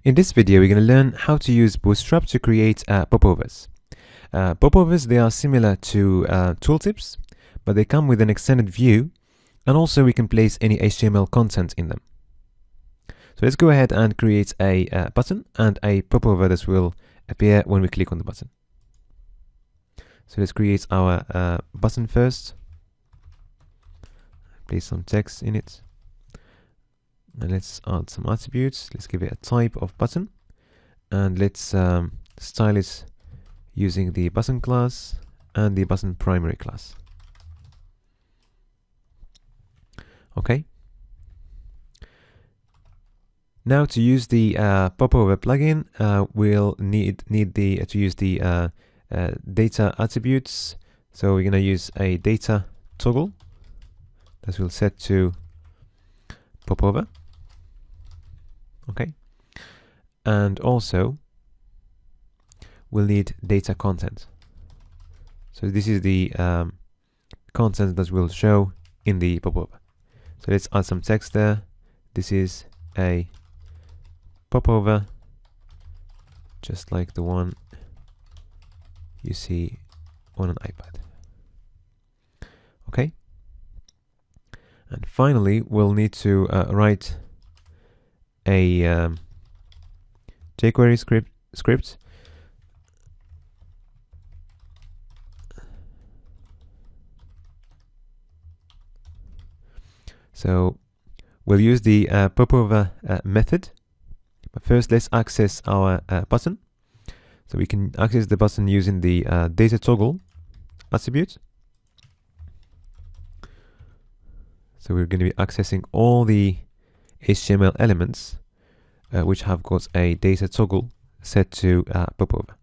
In this video, we're going to learn how to use Bootstrap to create popovers. Popovers, they are similar to tooltips, but they come with an extended view, and also we can place any HTML content in them. So let's go ahead and create a button and a popover that will appear when we click on the button. So let's create our button first. Place some text in it. And let's add some attributes. Let's give it a type of button, and let's style it using the button class and the button primary class. Okay. Now to use the popover plugin, we'll need to use the data attributes. So we're going to use a data toggle that we'll set to popover. Okay, and also we'll need data content. So this is the content that will show in the popover. So let's add some text there. This is a popover, just like the one you see on an iPad. Okay, and finally we'll need to write a jQuery script. So we'll use the popover method, but first let's access our button. So we can access the button using the data toggle attribute. So we're going to be accessing all the HTML elements which have got a data toggle set to popover,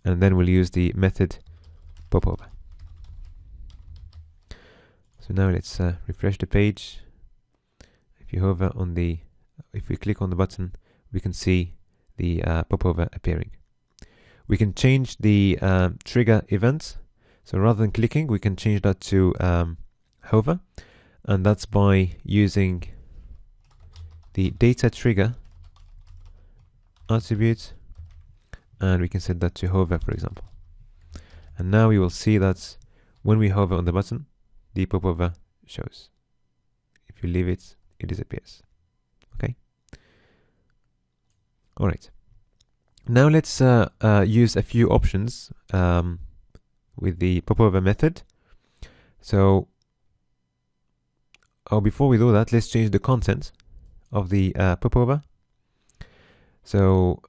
and then we'll use the method popover. So now let's refresh the page. If you hover on if we click on the button, we can see the popover appearing. We can change the trigger event. So rather than clicking, we can change that to hover, and that's by using the data trigger attribute, and we can set that to hover, for example. And now we will see that when we hover on the button, the popover shows. If you leave it, it disappears. Okay. All right. Now let's use a few options with the popover method. So, before we do that, let's change the content of the popover. So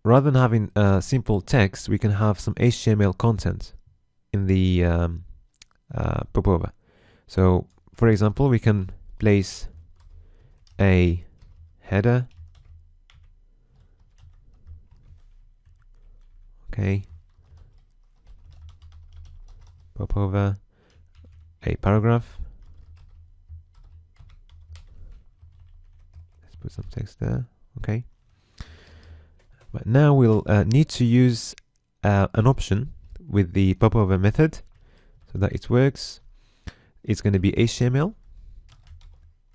rather than having simple text, we can have some HTML content in the popover. So for example, we can place a header. Okay. Popover, a paragraph. Put some text there. Okay, but now we'll need to use an option with the popover method so that it works. It's going to be HTML,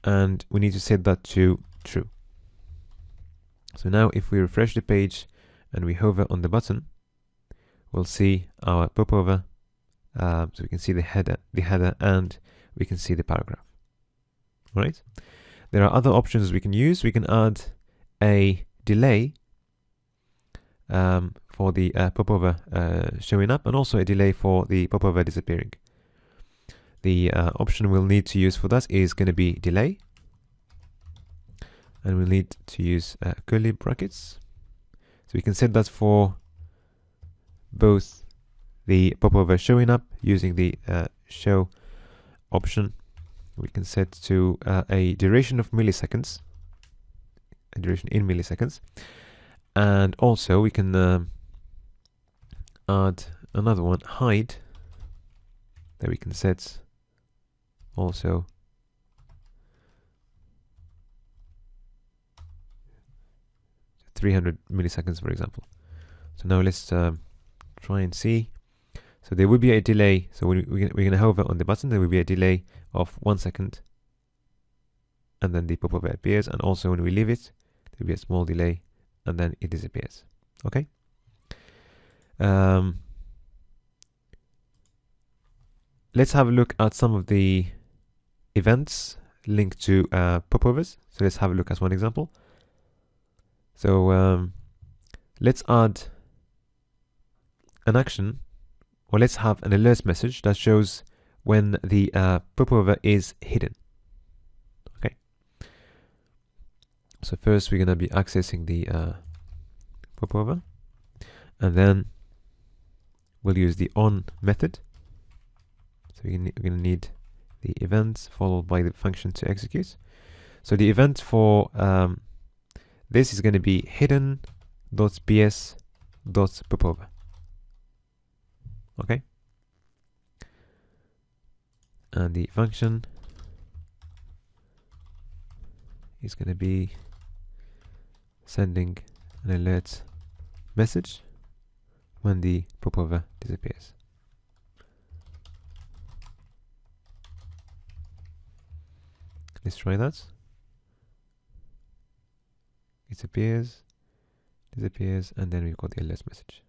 and we need to set that to true. So now if we refresh the page and we hover on the button, we'll see our popover. So we can see the header, and we can see the paragraph. All right. There are other options we can use. We can add a delay for the popover showing up, and also a delay for the popover disappearing. The option we'll need to use for that is going to be delay, and we'll need to use curly brackets. So we can set that for both the popover showing up using the show option. We can set to a duration of milliseconds, a duration in milliseconds, and also we can add another one, hide, that we can set also to 300 milliseconds, for example. So now let's try and see. So there will be a delay. So when we're going to hover on the button, there will be a delay of 1 second, and then the popover appears. And also when we leave it, there will be a small delay, and then it disappears. Okay. Let's have a look at some of the events linked to popovers. So let's have a look at one example. So let's add an action, or let's have an alert message that shows when the popover is hidden. Okay. So first we're going to be accessing the popover, and then we'll use the on method. So we're going to need the event followed by the function to execute. So the event for this is going to be hidden.ps.popover. Okay. And the function is going to be sending an alert message when the popover disappears. Let's try that. It appears, disappears, and then we've got the alert message.